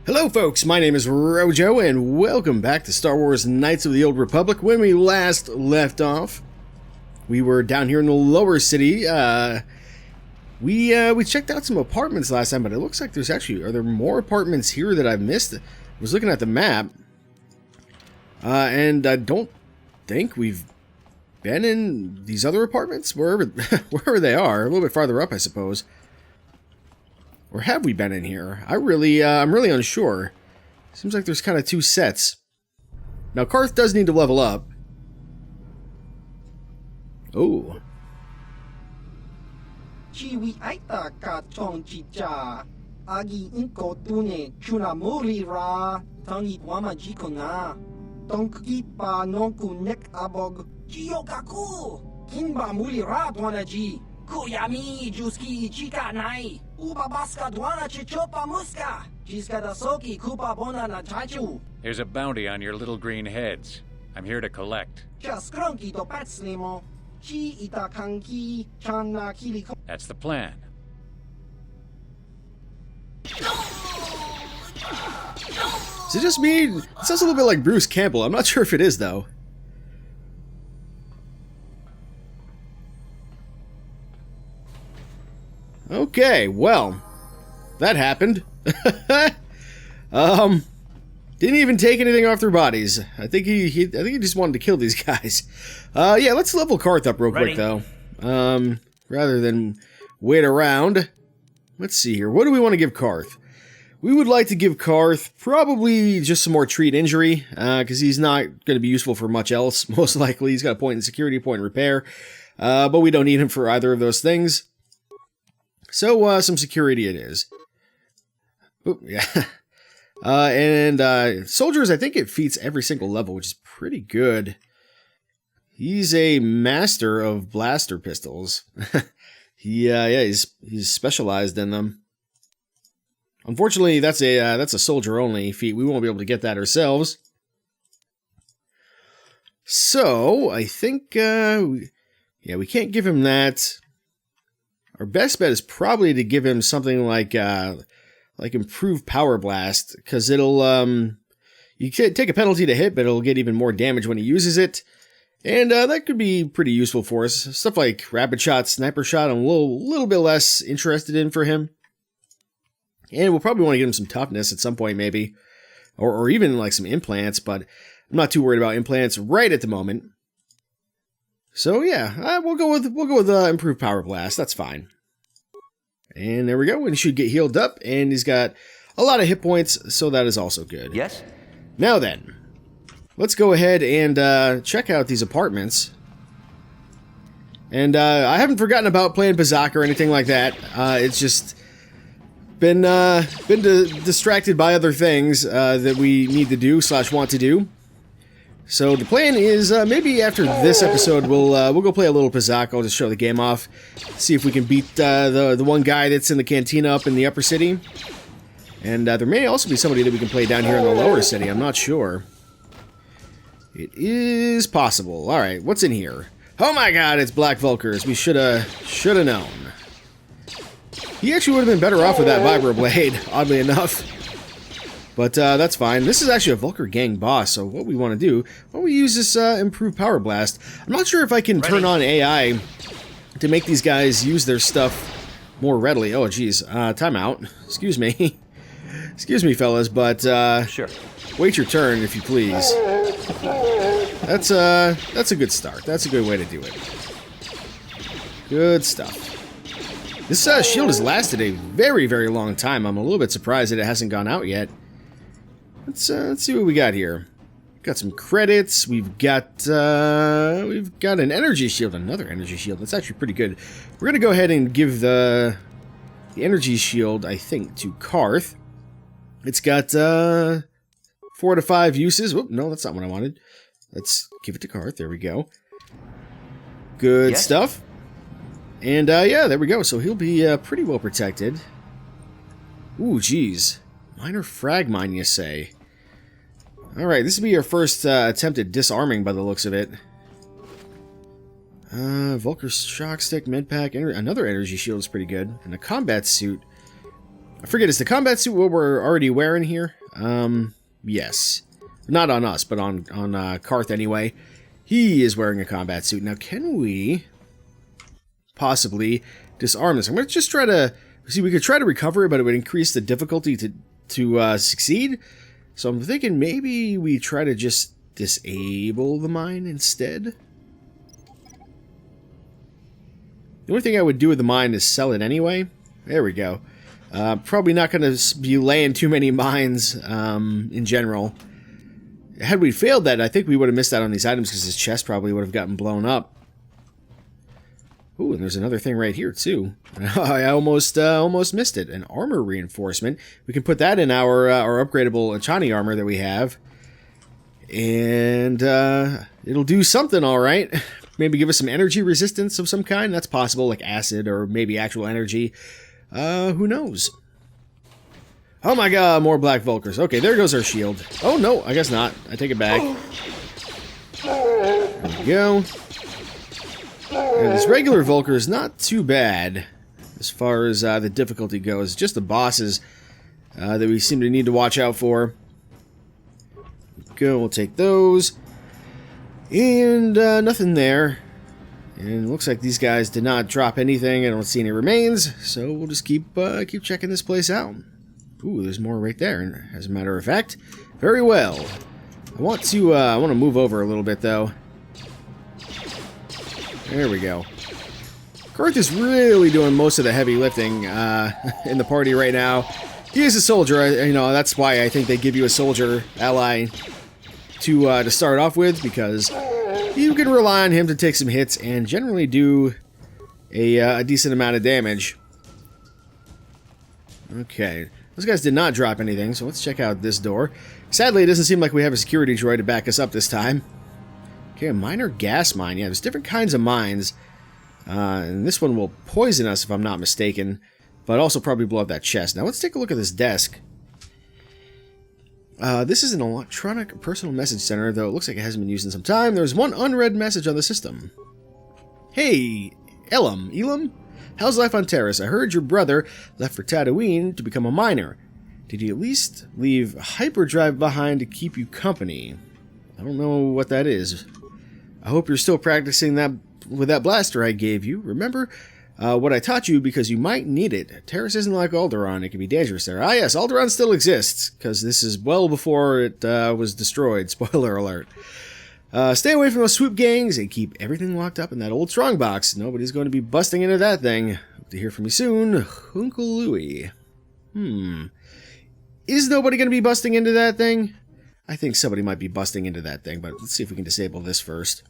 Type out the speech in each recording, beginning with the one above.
Hello folks, my name is Rojo, and welcome back to Star Wars Knights of the Old Republic. When we last left off, we were down here in the lower city. We checked out some apartments last time, but it looks like are there more apartments here that I've missed? I was looking at the map, and I don't think we've been in these other apartments, wherever they are, a little bit farther up, I suppose. Or have we been in here? I'm really unsure. Seems like there's kind of two sets. Now, Karth does need to level up. Oh. Chiwi aita ka chong chicha. Agi inko tune chuna muri ra. Tangi wama jikona. Tonki pa nonku nek abog. Chiyokaku. Kinba muri ra dwanaji. Kuyami juski chika nai. Uba baska dwana chichopa muska. Jiska da soki kupa bona na chachu. There's a bounty on your little green heads. I'm here to collect. Chaskronki to patslimo. Chi ita kanki chana kili. That's the plan. Is it just me? It sounds a little bit like Bruce Campbell. I'm not sure if it is, though. Okay, well, that happened. Didn't even take anything off their bodies. I think he just wanted to kill these guys. Yeah, let's level Karth up real quick, though. Rather than wait around. Let's see here. What do we want to give Karth? We would like to give Karth probably just some more treat injury, because he's not going to be useful for much else, most likely. He's got a point in security, a point in repair, but we don't need him for either of those things. So, some security it is. Oop, yeah. Soldiers, I think it feats every single level, which is pretty good. He's a master of blaster pistols. He's specialized in them. Unfortunately, that's a soldier-only feat. We won't be able to get that ourselves. So, I think, we can't give him that. Our best bet is probably to give him something like improved power blast, because it'll you can take a penalty to hit, but it'll get even more damage when he uses it, and that could be pretty useful for us. Stuff like rapid shot, sniper shot, I'm a little bit less interested in for him, and we'll probably want to get him some toughness at some point, maybe, or even like some implants, but I'm not too worried about implants right at the moment. So yeah, we'll go with improved power blast. That's fine. And there we go. And he should get healed up, and he's got a lot of hit points, so that is also good. Yes. Now then, let's go ahead and check out these apartments. And I haven't forgotten about playing Bazak or anything like that. It's just been distracted by other things that we need to do / want to do. So the plan is maybe after this episode we'll go play a little Bazak. I'll just show the game off, see if we can beat the one guy that's in the Cantina up in the upper city. And there may also be somebody that we can play down here in the lower city. I'm not sure. It is possible. All right, what's in here? Oh my God, it's Black Vulkars. We shoulda known. He actually would have been better off with that Vibro Blade, oddly enough. But that's fine. This is actually a Vulkar gang boss, so what we want to do, we use this improved power blast. I'm not sure if I can turn on AI to make these guys use their stuff more readily. Oh, geez. Timeout. Excuse me. Excuse me, fellas, but sure. Wait your turn, if you please. That's a good start. That's a good way to do it. Good stuff. This shield has lasted a very, very long time. I'm a little bit surprised that it hasn't gone out yet. Let's see what we got here. Got some credits. We've got an energy shield, another energy shield. That's actually pretty good. We're gonna go ahead and give the energy shield, I think, to Karth. It's got 4 to 5 uses. Whoop, no, that's not what I wanted. Let's give it to Karth. There we go. Good stuff. And yeah, there we go. So he'll be pretty well protected. Ooh, geez. Minor frag mine, you say? Alright, this will be your first attempt at disarming by the looks of it. Vulkar shock stick, medpack, another energy shield is pretty good. And a combat suit. I forget, is the combat suit what we're already wearing here? Yes. Not on us, but on Karth anyway. He is wearing a combat suit. Now, can we possibly disarm this? I'm going to just try to... See, we could try to recover it, but it would increase the difficulty to succeed. So I'm thinking maybe we try to just disable the mine instead. The only thing I would do with the mine is sell it anyway. There we go. Probably not going to be laying too many mines in general. Had we failed that, I think we would have missed out on these items because his chest probably would have gotten blown up. Ooh, and there's another thing right here too. I almost missed it. An armor reinforcement. We can put that in our upgradable Achani armor that we have, and it'll do something all right. Maybe give us some energy resistance of some kind. That's possible, like acid or maybe actual energy. Who knows? Oh my god, more black Vulkars. Okay, there goes our shield. Oh no, I guess not. I take it back. There we go. And this regular Vulkar is not too bad as far as the difficulty goes. Just the bosses that we seem to need to watch out for. Go, we'll take those. And nothing there. And it looks like these guys did not drop anything. I don't see any remains, so we'll just keep checking this place out. Ooh, there's more right there, as a matter of fact. Very well. I want to move over a little bit, though. There we go. Karth is really doing most of the heavy lifting in the party right now. He is a soldier, you know, that's why I think they give you a soldier ally to start off with, because you can rely on him to take some hits and generally do a decent amount of damage. Okay. Those guys did not drop anything, so let's check out this door. Sadly, it doesn't seem like we have a security droid to back us up this time. Okay, a minor gas mine. Yeah, there's different kinds of mines. And this one will poison us if I'm not mistaken, but also probably blow up that chest. Now let's take a look at this desk. This is an electronic personal message center, though it looks like it hasn't been used in some time. There's one unread message on the system. Hey, Elam? How's life on Terrace? I heard your brother left for Tatooine to become a miner. Did he at least leave hyperdrive behind to keep you company? I don't know what that is. I hope you're still practicing that with that blaster I gave you. Remember what I taught you, because you might need it. Terrace isn't like Alderaan. It can be dangerous there. Ah yes, Alderaan still exists, because this is well before it was destroyed. Spoiler alert. Stay away from those swoop gangs and keep everything locked up in that old strongbox. Nobody's going to be busting into that thing. Hope to hear from you soon. Uncle Louie. Is nobody going to be busting into that thing? I think somebody might be busting into that thing, but let's see if we can disable this first.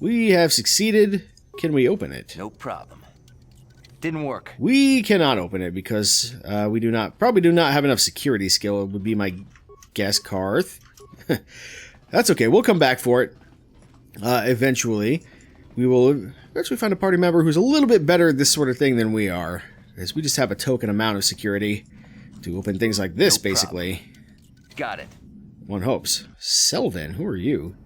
We have succeeded. Can we open it? No problem. Didn't work. We cannot open it because we probably do not have enough security skill. It would be my guess, Karth. That's okay. We'll come back for it. Eventually. We will eventually find a party member who's a little bit better at this sort of thing than we are. Because we just have a token amount of security to open things like this, basically. Got it. One hopes. Selvin, who are you?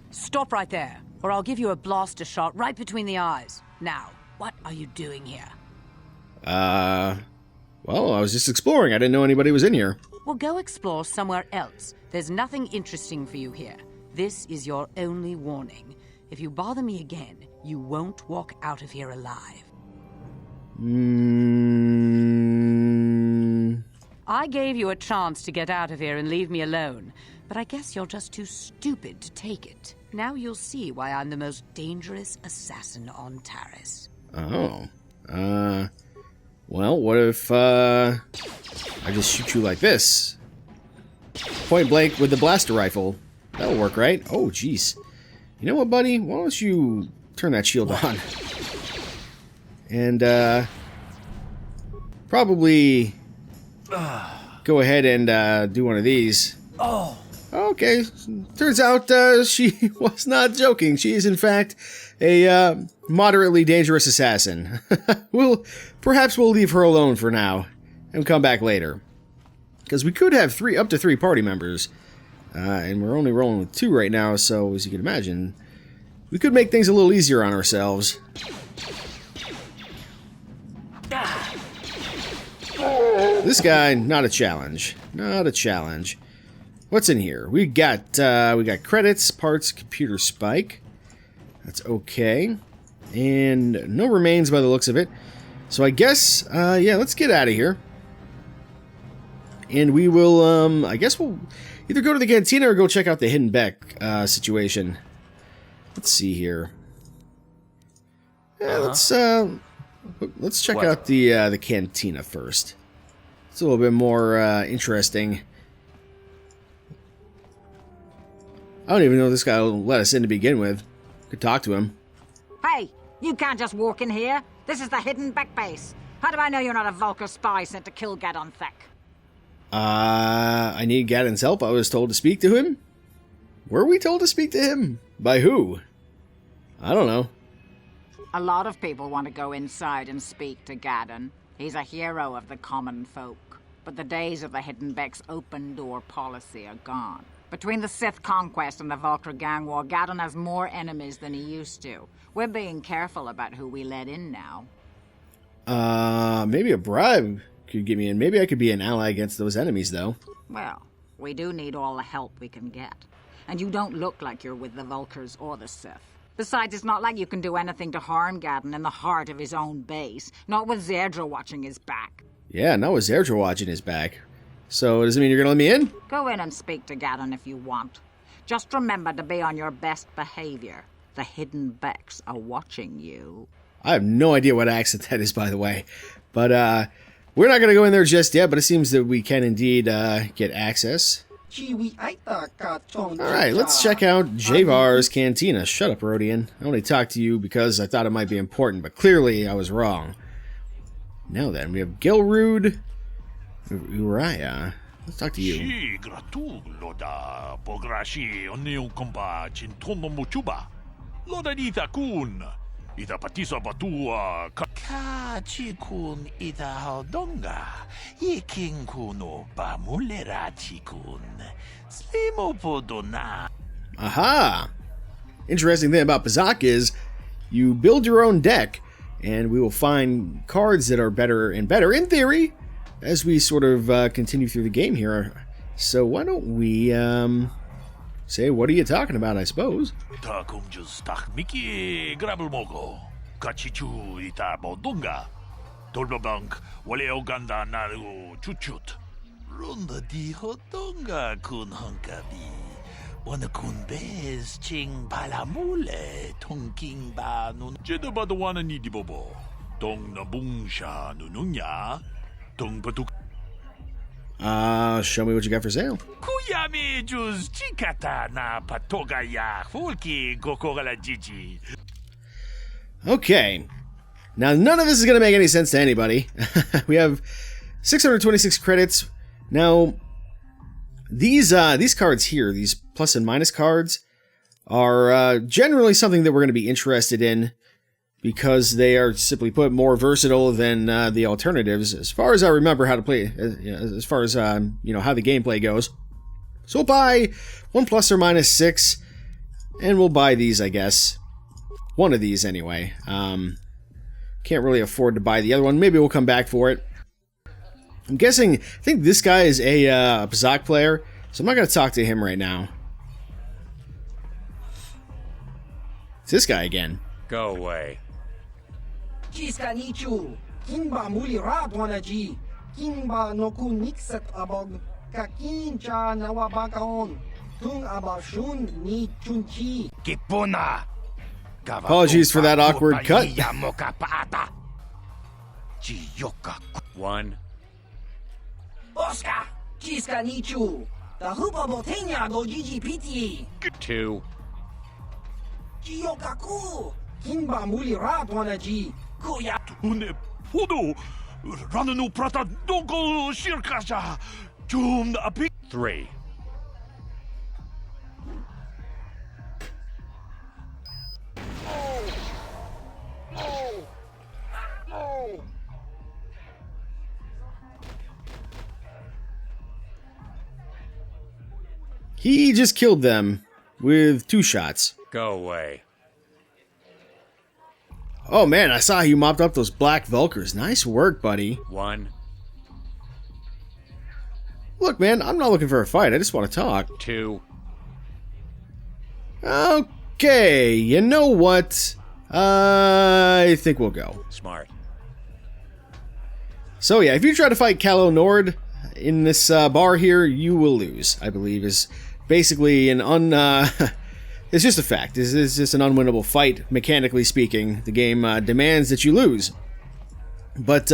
Stop right there, or I'll give you a blaster shot right between the eyes. Now, what are you doing here? Well, I was just exploring. I didn't know anybody was in here. Well, go explore somewhere else. There's nothing interesting for you here. This is your only warning. If you bother me again, you won't walk out of here alive. I gave you a chance to get out of here and leave me alone, but I guess you're just too stupid to take it. Now you'll see why I'm the most dangerous assassin on Taris. Oh. Well, what if, I just shoot you like this? Point blank with the blaster rifle. That'll work, right? Oh, jeez. You know what, buddy? Why don't you turn that shield on? And, probably go ahead and, do one of these. Oh. Okay. Turns out, she was not joking. She is, in fact, a, moderately dangerous assassin. Perhaps we'll leave her alone for now and come back later. Because we could have up to three party members. And we're only rolling with 2 right now, so as you can imagine, we could make things a little easier on ourselves. This guy, not a challenge. Not a challenge. What's in here? We got credits, parts, computer spike. That's okay. And no remains by the looks of it. So I guess, yeah, let's get out of here. And we will, I guess we'll either go to the Cantina or go check out the Hidden Beck situation. Let's see here. Yeah, let's check out the Cantina first. It's a little bit more interesting. I don't even know if this guy will let us in to begin with. Could talk to him. Hey, you can't just walk in here. This is the Hidden Beck base. How do I know you're not a Vulcar spy sent to kill Gadon Thek? I need Gadon's help. I was told to speak to him. Were we told to speak to him? By who? I don't know. A lot of people want to go inside and speak to Gadon. He's a hero of the common folk. But the days of the Hidden Beck's open door policy are gone. Between the Sith conquest and the Vulcar gang war, Gadon has more enemies than he used to. We're being careful about who we let in now. Maybe a bribe could get me in. Maybe I could be an ally against those enemies, though. Well, we do need all the help we can get. And you don't look like you're with the Vulcars or the Sith. Besides, it's not like you can do anything to harm Gadon in the heart of his own base. Not with Zerdra watching his back. Yeah, not with Zerdra watching his back. So, does it mean you're gonna let me in? Go in and speak to Gadon if you want. Just remember to be on your best behavior. The Hidden Becks are watching you. I have no idea what accent that is, by the way. But, we're not gonna go in there just yet, but it seems that we can indeed, get access. Alright, let's check out Javar's Cantina. Shut up, Rodian. I only talked to you because I thought it might be important, but clearly I was wrong. Now then, we have Gilrude, Uriah. Let's talk to you. Ita patisa batua ka chikun ita haldonga yiking kuno pamulera chikun slimo podona. Aha! Interesting thing about Bazak is you build your own deck, and we will find cards that are better and better, in theory, as we sort of continue through the game here. So why don't we say, what are you talking about, I suppose? Takum just tak miki grabel mogo kachichu ita bodunga tolbabank wale oganda naru chuchut runda di hodonga kun hankabi wana kun bez ching palamule tongking ba nun jeda badwana ni di bobo tong nabungsha nununya tong patuk. Show me what you got for sale. Kuyami juz chikata na patoga ya fulki gokora jiji. Okay. Now, none of this is going to make any sense to anybody. We have 626 credits. Now, these cards here, these plus and minus cards, are generally something that we're going to be interested in because they are, simply put, more versatile than the alternatives, as far as I remember how to play, as far as, you know, how the gameplay goes. So we'll buy one plus or minus 6, and we'll buy these, I guess. One of these, anyway. Can't really afford to buy the other one. Maybe we'll come back for it. I'm guessing, I think this guy is a Bazak player, so I'm not going to talk to him right now. It's this guy again. Go away. Chiska nichu, kimba muli radwanaji, kimba noku nixet abog, kakincha nawabakaon, tung abashun ni chunchi. Kipuna. Apologies for that awkward cut. One. Oscar, chiska nichu, the hupa botenya go gigi piti. 2. Chiyokaku, kimba muli radwanaji. Kuya tune podo rananu prata donko shirkasha jum api 3. He just killed them with 2 shots. Go away. Oh man, I saw how you mopped up those black Vulcars. Nice work, buddy. 1. Look, man, I'm not looking for a fight. I just want to talk. 2. Okay, you know what? I think we'll go. Smart. So yeah, if you try to fight Calo Nord in this bar here, you will lose, I believe, is basically an it's just a fact. It's just an unwinnable fight, mechanically speaking. The game demands that you lose. But,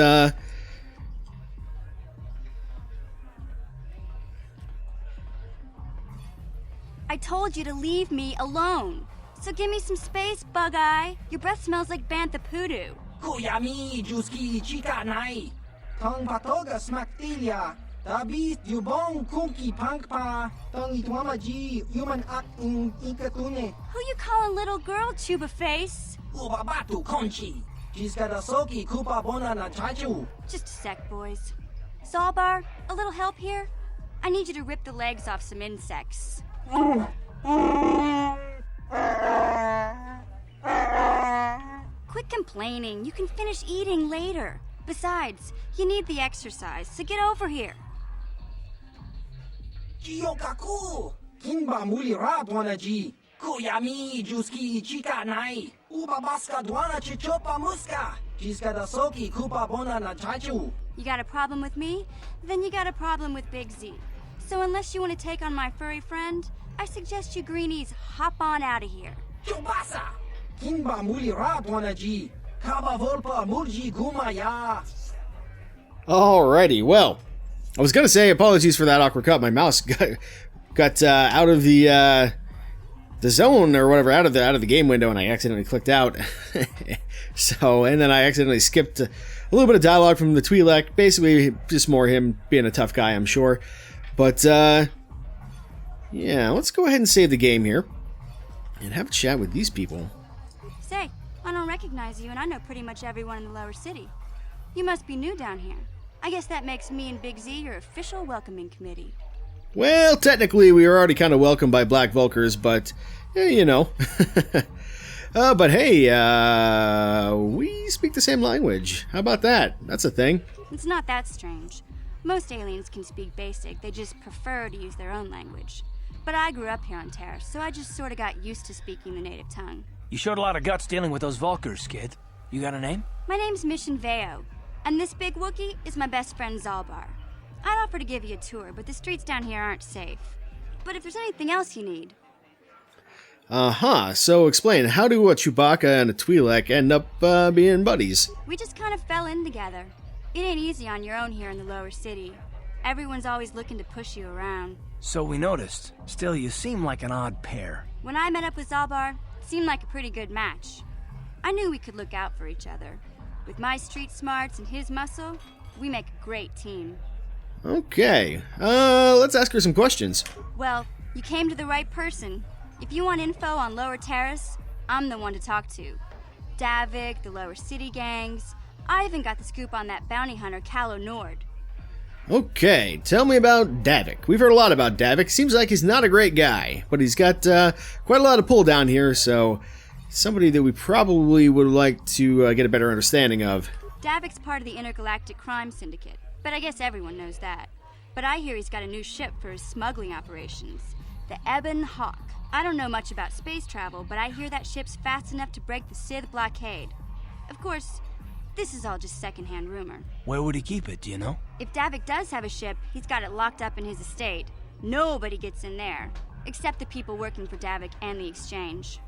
I told you to leave me alone. So give me some space, Bug-Eye. Your breath smells like bantha poodoo. Kuyami Juski Chika Nai. Tong Patoga Smaktilia. Tabis Dubong Kunki Pankpa. Tong Itwamaji Human Ak in Ikatune. Who you calling little girl, Chuba Face? Ubabatu Conchi. Jiskadasoki Kupa Bona na Chachu. Just a sec, boys. Zalbar, a little help here? I need you to rip the legs off some insects. Quit complaining. You can finish eating later. Besides, you need the exercise, so get over here. Jiyokaku. Kinba Mulira Dwanaji. Kuyami Juski Chika Nai. Ubabaska Dwana Chichopa Muska. Jiskadasoki Kupa Bona na Chachu. You got a problem with me? Then you got a problem with Big Z. So unless you want to take on my furry friend, I suggest you greenies hop on out of here. Chubasa. Kinba Mulira Dwanaji. Kaba Volpa Mulji Gumaya. alrighty, well, I was gonna say apologies for that awkward cut. My mouse got out of the zone or whatever, out of the game window, and I accidentally clicked out. And then I accidentally skipped a little bit of dialogue from the Twi'lek. Basically, just more him being a tough guy, I'm sure. But yeah, let's go ahead and save the game here and have a chat with these people. Say, I don't recognize you, and I know pretty much everyone in the lower city. You must be new down here. I guess that makes me and Big Z your official welcoming committee. Well, technically, we were already kind of welcomed by Black Vulkars, but, you know. But hey, we speak the same language. How about that? That's a thing. It's not that strange. Most aliens can speak basic, they just prefer to use their own language. But I grew up here on Terra, so I just sort of got used to speaking the native tongue. You showed a lot of guts dealing with those Vulkars, kid. You got a name? My name's Mission Veo, and this big Wookiee is my best friend Zalbar. I'd offer to give you a tour, but the streets down here aren't safe. But if there's anything else you need... So explain, how do a Chewbacca and a Twi'lek end up being buddies? We just kind of fell in together. It ain't easy on your own here in the lower city. Everyone's always looking to push you around. So we noticed. Still, you seem like an odd pair. When I met up with Zalbar, it seemed like a pretty good match. I knew we could look out for each other. With my street smarts and his muscle, we make a great team. Okay, let's ask her some questions. Well, you came to the right person. If you want info on Lower Terrace, I'm the one to talk to. Davik, the Lower City gangs. I even got the scoop on that bounty hunter, Calo Nord. Okay, tell me about Davik. We've heard a lot about Davik. Seems like he's not a great guy, but he's got quite a lot of pull down here, so somebody that we probably would like to get a better understanding of. Davik's part of the Intergalactic Crime Syndicate, but I guess everyone knows that. But I hear he's got a new ship for his smuggling operations, the Ebon Hawk. I don't know much about space travel, but I hear that ship's fast enough to break the Sith blockade. Of course, this is all just secondhand rumor. Where would he keep it, do you know? If Davik does have a ship, he's got it locked up in his estate. Nobody gets in there, except the people working for Davik and the Exchange.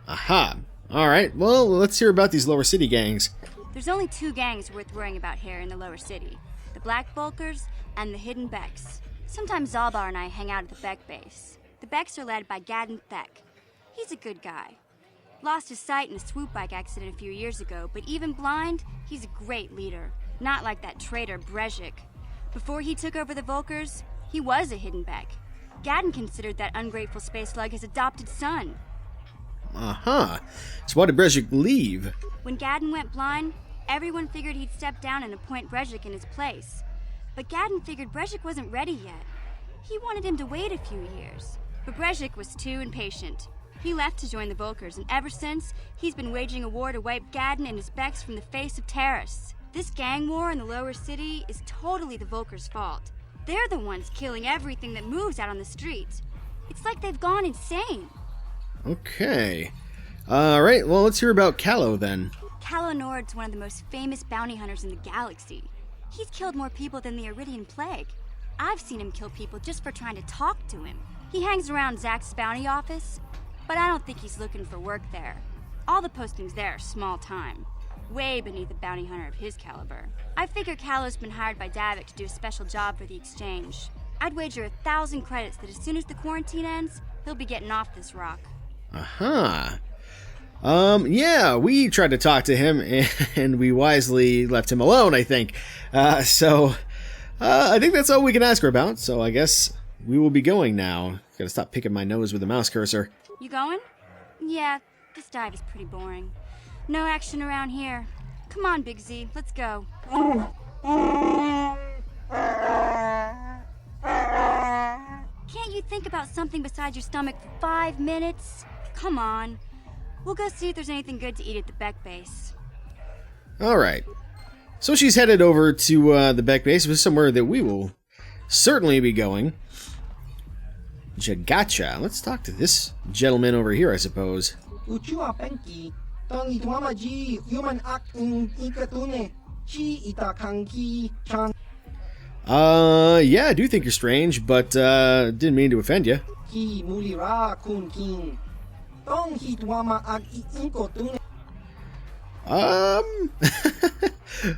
Aha. Alright, well, let's hear about these Lower City gangs. There's only two gangs worth worrying about here in the Lower City. The Black Vulkars and the Hidden Becks. Sometimes Zalbar and I hang out at the Beck base. The Becks are led by Gadden Thek. He's a good guy. Lost his sight in a swoop bike accident a few years ago, but even blind, he's a great leader. Not like that traitor Brezhik. Before he took over the Vulkars, he was a Hidden Beck. Gadden considered that ungrateful space slug his adopted son. So why did Brezhik leave? When Gadden went blind, everyone figured he'd step down and appoint Brezhik in his place. But Gadden figured Brezhik wasn't ready yet. He wanted him to wait a few years. But Brezhik was too impatient. He left to join the Vulkars, and ever since, he's been waging a war to wipe Gadden and his Becks from the face of Terrace. This gang war in the lower city is totally the Vulkars' fault. They're the ones killing everything that moves out on the streets. It's like they've gone insane. Okay. Alright, well, let's hear about Callow then. Callow Nord's one of the most famous bounty hunters in the galaxy. He's killed more people than the Iridian Plague. I've seen him kill people just for trying to talk to him. He hangs around Zack's bounty office, but I don't think he's looking for work there. All the postings there are small time, way beneath a bounty hunter of his caliber. I figure Callow's been hired by Davik to do a special job for the exchange. I'd wager 1,000 credits that as soon as the quarantine ends, he'll be getting off this rock. Uh-huh. Yeah, we tried to talk to him, and we wisely left him alone, I think. I think that's all we can ask her about, so I guess we will be going now. Gotta stop picking my nose with the mouse cursor. You going? Yeah, this dive is pretty boring. No action around here. Come on, Big Z, let's go. Can't you think about something besides your stomach for 5 minutes? Come on. We'll go see if there's anything good to eat at the Beck base. Alright. So she's headed over to the Beck base, which is somewhere that we will certainly be going. Jagacha. Let's talk to this gentleman over here, I suppose. Uchua penki, tong itwama ji human act in ikatune, chi itakanki chan. Yeah, I do think you're strange, but didn't mean to offend you. Ki mulira kun king. Tong hitwama ag inkotune.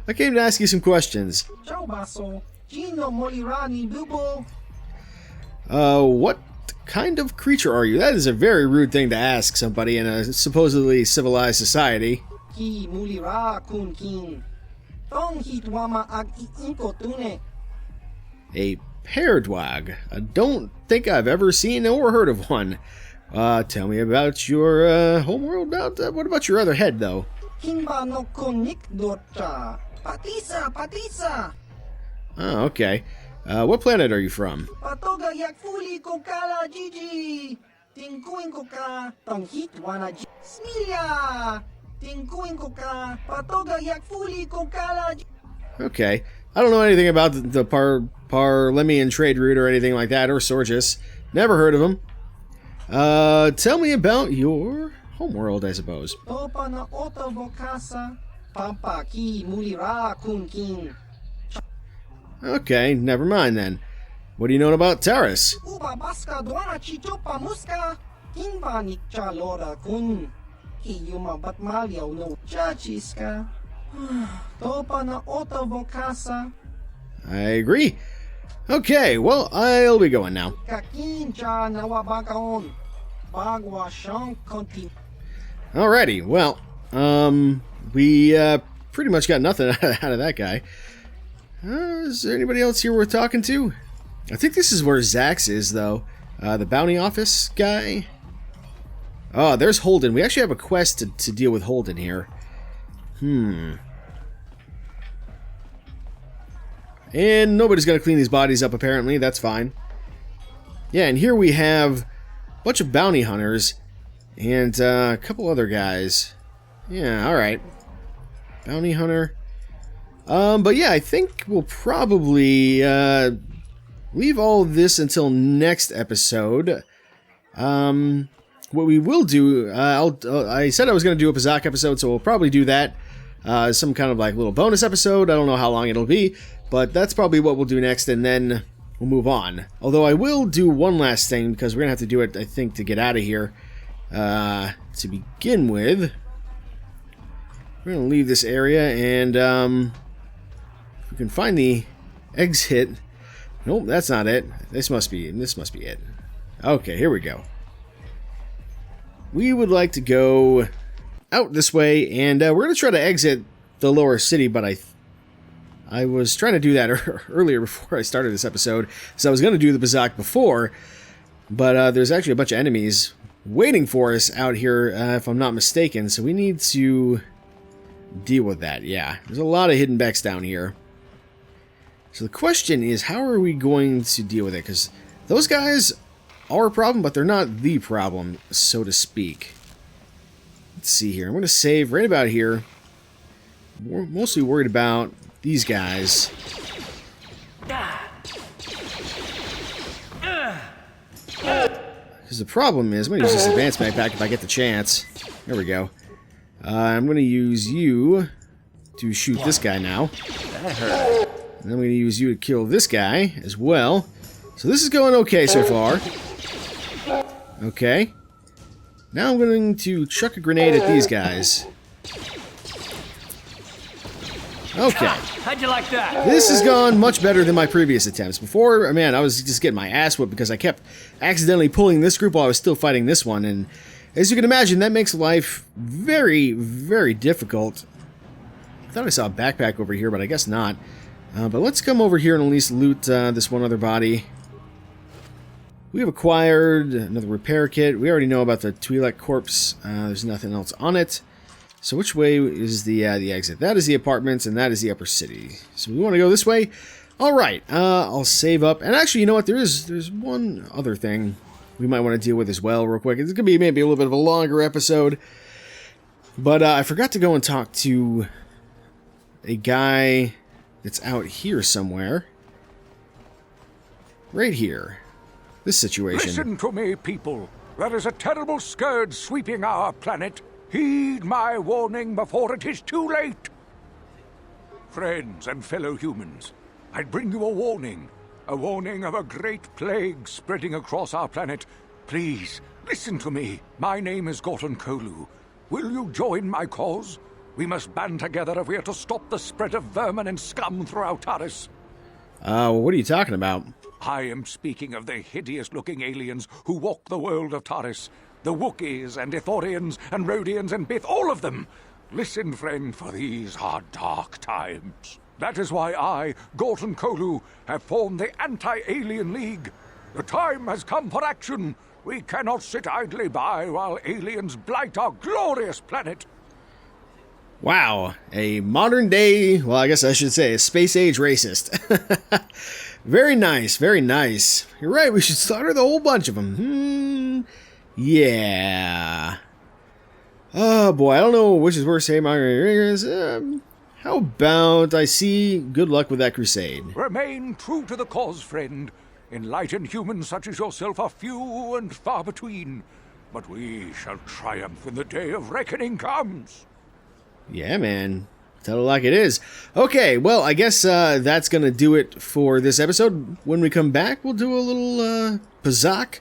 I came to ask you some questions. Ciao baso, chino molira ni bubo. What kind of creature are you? That is a very rude thing to ask somebody in a supposedly civilized society. Ki mulira kun king. Tong hitwama ag inkotune. A peardwag. I don't think I've ever seen or heard of one. Tell me about your homeworld. What about your other head, though? Kimba no konik dorcha. Patisa. Oh, okay. What planet are you from? Patoga yakfuli kokala Gigi. Tinkuin koka. Tong hitwana ji. Smilia. Tinkuin koka. Patoga yakfuli kokala Gigi. Okay. I don't know anything about the Parlemian trade route or anything like that, or Sorgus. Never heard of them. Tell me about your homeworld, I suppose. Topa na oto vokasa. Pampa ki mulira kun king. Okay, never mind then. What do you know about Taris? Uba baska dwana chichopa muska. Kimba nikcha lora kun. Iyuma batmalyaw no chachiska. Topa na oto vokasa. I agree. Okay, well, I'll be going now. Kakincha nawabakaon. Bagwa shank konti. Alrighty, well, we pretty much got nothing out of that guy. Is there anybody else here worth talking to? I think this is where Zax is, though. The bounty office guy. Oh, there's Holden. We actually have a quest to deal with Holden here. And nobody's going to clean these bodies up, apparently. That's fine. Yeah, and here we have a bunch of bounty hunters and a couple other guys. Yeah, alright. Bounty hunter. But yeah, I think we'll probably leave all this until next episode. What we will do, I said I was going to do a Pazak episode, so we'll probably do that. Some kind of like little bonus episode. I don't know how long it'll be, but that's probably what we'll do next, and then we'll move on. Although I will do one last thing, because we're going to have to do it, I think, to get out of here. To begin with, we're going to leave this area, and if we can find the exit. Nope, that's not it. This must be it. Okay, here we go. We would like to go out this way, and we're going to try to exit the lower city, but I was trying to do that earlier before I started this episode, so I was going to do the Bazak before, but there's actually a bunch of enemies waiting for us out here, if I'm not mistaken, so we need to deal with that. Yeah, there's a lot of hidden becks down here. So the question is, how are we going to deal with it? Because those guys are a problem, but they're not the problem, so to speak. Let's see here. I'm going to save right about here. We're mostly worried about these guys. Because the problem is, I'm going to use this advanced backpack if I get the chance. There we go. I'm going to use you to shoot this guy now. That hurt. And I'm going to use you to kill this guy as well. So this is going okay so far. Okay. Now I'm going to chuck a grenade at these guys. Okay. How'd you like that? This has gone much better than my previous attempts. Before, man, I was just getting my ass whipped because I kept accidentally pulling this group while I was still fighting this one. And as you can imagine, that makes life very, very difficult. I thought I saw a backpack over here, but I guess not. But let's come over here and at least loot this one other body. We have acquired another repair kit. We already know about the Twi'lek corpse. There's nothing else on it. So which way is the exit? That is the apartments, and that is the upper city. So we want to go this way. All right, I'll save up. And actually, you know what? There's one other thing we might want to deal with as well, real quick. It's gonna be maybe a little bit of a longer episode, but I forgot to go and talk to a guy that's out here somewhere. Right here. This situation. Listen to me, people. There is a terrible scourge sweeping our planet. Heed my warning before it is too late. Friends and fellow humans, I bring you a warning of a great plague spreading across our planet. Please, listen to me. My name is Gorton Kolu. Will you join my cause? We must band together if we are to stop the spread of vermin and scum throughout Taris. What are you talking about? I am speaking of the hideous-looking aliens who walk the world of Taris. The Wookiees and Ithorians and Rhodians and Bith, all of them. Listen, friend, for these are dark times. That is why I, Gorton Kolu, have formed the Anti-Alien League. The time has come for action. We cannot sit idly by while aliens blight our glorious planet. Wow, a modern day, well, I guess I should say a space age racist. Very nice, very nice. You're right, we should slaughter the whole bunch of them. Yeah. Oh boy, I don't know which is worse. How about I see good luck with that crusade? Remain true to the cause, friend. Enlightened humans such as yourself are few and far between. But we shall triumph when the day of reckoning comes. Yeah, man. Tell it like it is. Okay, well, I guess that's going to do it for this episode. When we come back, we'll do a little Pazak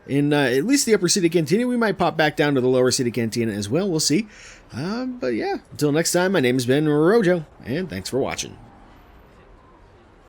in at least the upper city cantina. We might pop back down to the lower city cantina as well. We'll see. But yeah, until next time, my name has been Rojo, and thanks for watching.